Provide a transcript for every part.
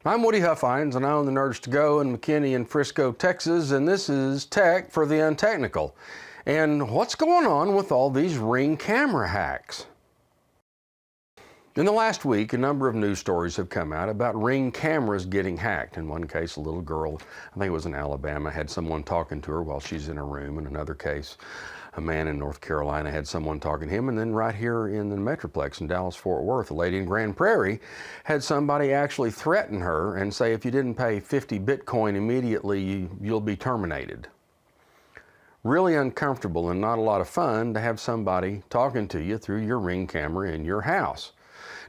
I'm Woody Huffines, and I own the Nerds to Go in McKinney and Frisco, Texas, and this is Tech for the Untechnical. And what's going on with all these Ring camera hacks? In the last week, a number of news stories have come out about Ring cameras getting hacked. In one case, a little girl, I think it was in Alabama, had someone talking to her while she's in her room. In another case, a man in North Carolina had someone talking to him. And then right here in the Metroplex in Dallas-Fort Worth, a lady in Grand Prairie had somebody actually threaten her and say, if you didn't pay 50 Bitcoin immediately, you'll be terminated. Really uncomfortable and not a lot of fun to have somebody talking to you through your Ring camera in your house.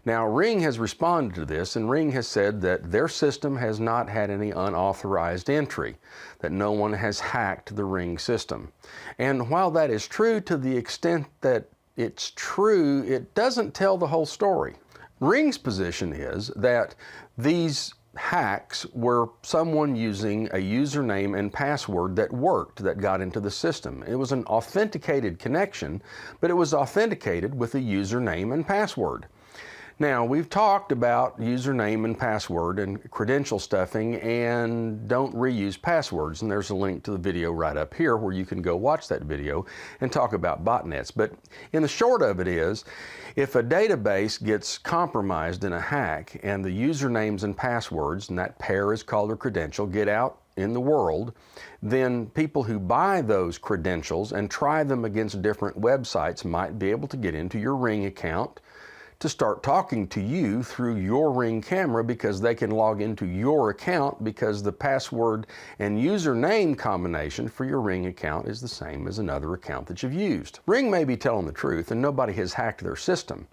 Now, Ring has responded to this, and Ring has said that their system has not had any unauthorized entry, that no one has hacked the Ring system. And while that is true to the extent that it's true, it doesn't tell the whole story. Ring's position is that these hacks were someone using a username and password that worked, that got into the system. It was an authenticated connection, but it was authenticated with a username and password. Now, we've talked about username and password and credential stuffing and don't reuse passwords, and there's a link to the video right up here where you can go watch that video and talk about botnets. But in the short of it is, if a database gets compromised in a hack and the usernames and passwords, and that pair is called a credential, get out in the world, then people who buy those credentials and try them against different websites might be able to get into your Ring account to start talking to you through your Ring camera because they can log into your account because the password and username combination for your Ring account is the same as another account that you've used. Ring may be telling the truth and nobody has hacked their system.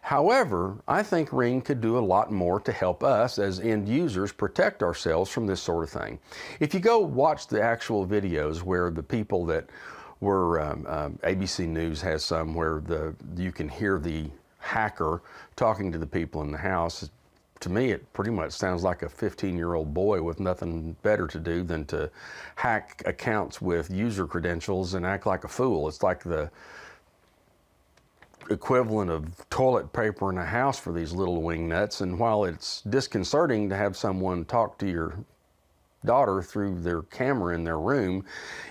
However, I think Ring could do a lot more to help us as end users protect ourselves from this sort of thing. If you go watch the actual videos where the people that were, ABC News has some where you can hear the hacker talking to the people in the house. To me, it pretty much sounds like a 15-year-old boy with nothing better to do than to hack accounts with user credentials and act like a fool. It's like the equivalent of toilet paper in a house for these little wingnuts. And while it's disconcerting to have someone talk to your daughter through their camera in their room,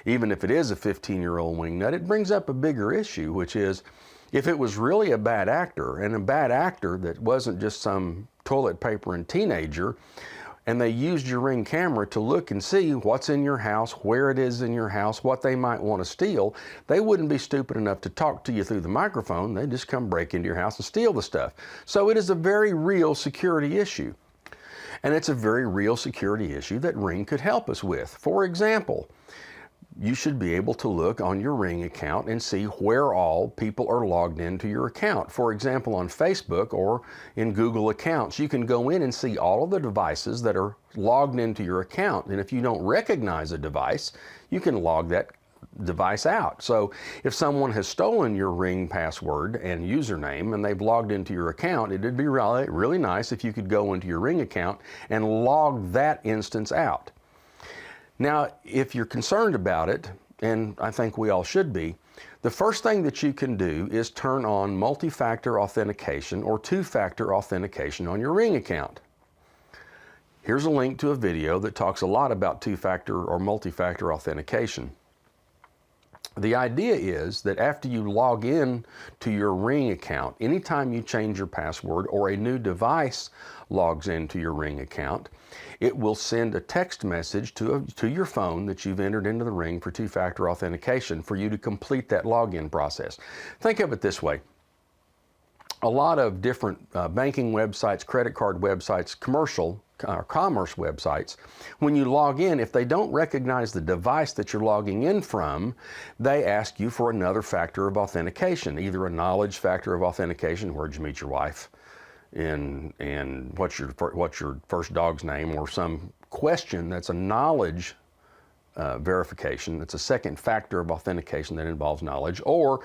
even if it is a 15-year-old wingnut, it brings up a bigger issue, which is, if it was really a bad actor, and a bad actor that wasn't just some toilet paper and teenager, and they used your Ring camera to look and see what's in your house, where it is in your house, what they might want to steal, they wouldn't be stupid enough to talk to you through the microphone. They'd just come break into your house and steal the stuff. So it is a very real security issue. And it's a very real security issue that Ring could help us with. For example, you should be able to look on your Ring account and see where all people are logged into your account. For example, on Facebook or in Google accounts, you can go in and see all of the devices that are logged into your account. And if you don't recognize a device, you can log that device out. So if someone has stolen your Ring password and username and they've logged into your account, it'd be really nice if you could go into your Ring account and log that instance out. Now, if you're concerned about it, and I think we all should be, the first thing that you can do is turn on multi-factor authentication or two-factor authentication on your Ring account. Here's a link to a video that talks a lot about two-factor or multi-factor authentication. The idea is that after you log in to your Ring account, anytime you change your password or a new device logs into your Ring account, it will send a text message to your phone that you've entered into the Ring for two-factor authentication for you to complete that login process. Think of it this way. A lot of different banking websites, credit card websites, commerce websites, when you log in, if they don't recognize the device that you're logging in from, they ask you for another factor of authentication, either a knowledge factor of authentication, where'd you meet your wife, and what's your first dog's name, or some question that's a knowledge verification. It's a second factor of authentication that involves knowledge, or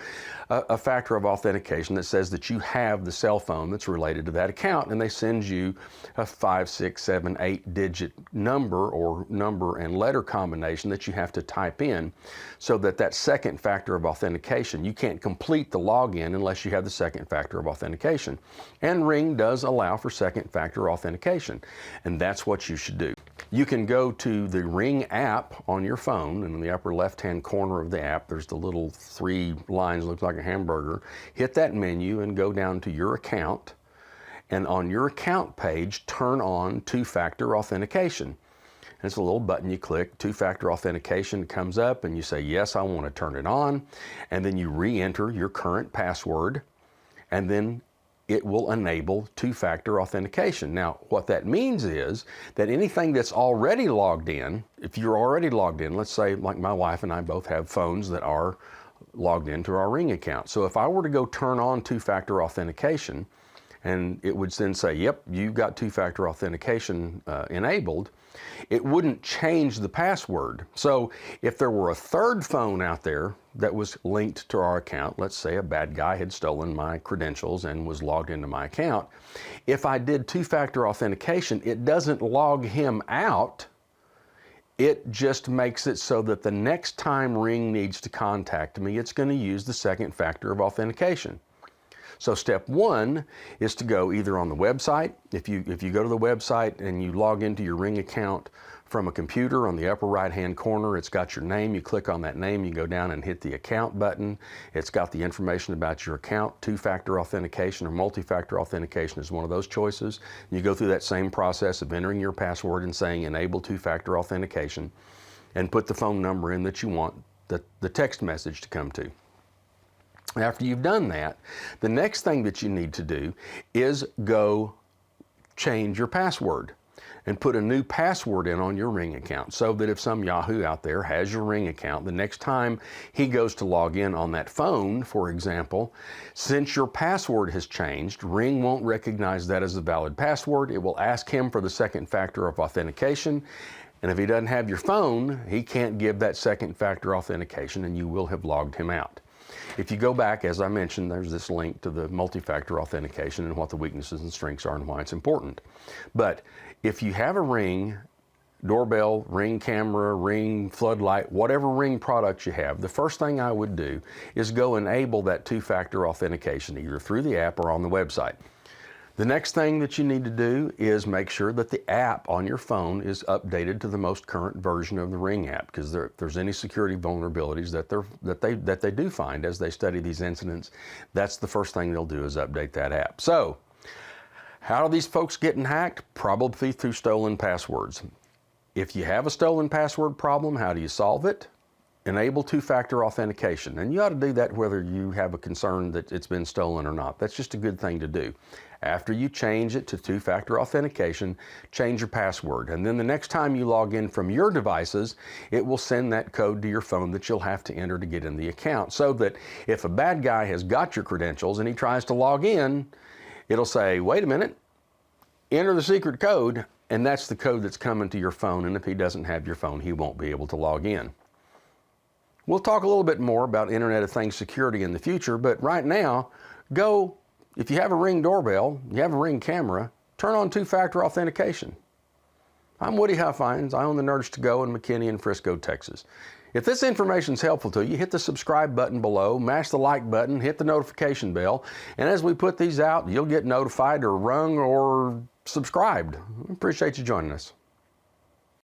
a factor of authentication that says that you have the cell phone that's related to that account, and they send you a 5, 6, 7, 8-digit number or number and letter combination that you have to type in, so that that second factor of authentication, you can't complete the login unless you have the second factor of authentication. And Ring does allow for second factor authentication, and that's what you should do. You can go to the Ring app on your phone, and in the upper left-hand corner of the app, there's the little 3 lines, looks like a hamburger. Hit that menu and go down to your account, and on your account page, turn on two-factor authentication. And it's a little button you click, two-factor authentication comes up, and you say, yes, I want to turn it on, and then you re-enter your current password, and then it will enable two-factor authentication. Now, what that means is that anything that's already logged in, if you're already logged in, let's say like my wife and I both have phones that are logged into our Ring account. So if I were to go turn on two-factor authentication, and it would then say, yep, you've got two-factor authentication enabled, it wouldn't change the password. So if there were a third phone out there that was linked to our account, let's say a bad guy had stolen my credentials and was logged into my account, if I did two-factor authentication, it doesn't log him out. It just makes it so that the next time Ring needs to contact me, it's going to use the second factor of authentication. So step 1 is to go either on the website. If you go to the website and you log into your Ring account from a computer, on the upper right-hand corner, it's got your name. You click on that name, you go down and hit the account button. It's got the information about your account. Two-factor authentication or multi-factor authentication is one of those choices. You go through that same process of entering your password and saying enable two-factor authentication, and put the phone number in that you want the text message to come to. After you've done that, the next thing that you need to do is go change your password and put a new password in on your Ring account, so that if some Yahoo out there has your Ring account, the next time he goes to log in on that phone, for example, since your password has changed, Ring won't recognize that as a valid password. It will ask him for the second factor of authentication, and if he doesn't have your phone, he can't give that second factor authentication, and you will have logged him out. If you go back, as I mentioned, there's this link to the multi-factor authentication and what the weaknesses and strengths are and why it's important. But if you have a Ring doorbell, Ring camera, Ring floodlight, whatever Ring product you have, the first thing I would do is go enable that two-factor authentication either through the app or on the website. The next thing that you need to do is make sure that the app on your phone is updated to the most current version of the Ring app, because if there's any security vulnerabilities that they do find as they study these incidents, that's the first thing they'll do is update that app. So, how are these folks getting hacked? Probably through stolen passwords. If you have a stolen password problem, how do you solve it? Enable two-factor authentication. And you ought to do that whether you have a concern that it's been stolen or not. That's just a good thing to do. After you change it to two-factor authentication, change your password. And then the next time you log in from your devices, it will send that code to your phone that you'll have to enter to get in the account. So that if a bad guy has got your credentials and he tries to log in, it'll say, wait a minute, enter the secret code, and that's the code that's coming to your phone. And if he doesn't have your phone, he won't be able to log in. We'll talk a little bit more about Internet of Things security in the future, but right now, if you have a Ring doorbell, you have a Ring camera, turn on two-factor authentication. I'm Woody Huffines. I own the Nerds to Go in McKinney and Frisco, Texas. If this information is helpful to you, hit the subscribe button below, mash the like button, hit the notification bell, and as we put these out, you'll get notified or rung or subscribed. I appreciate you joining us.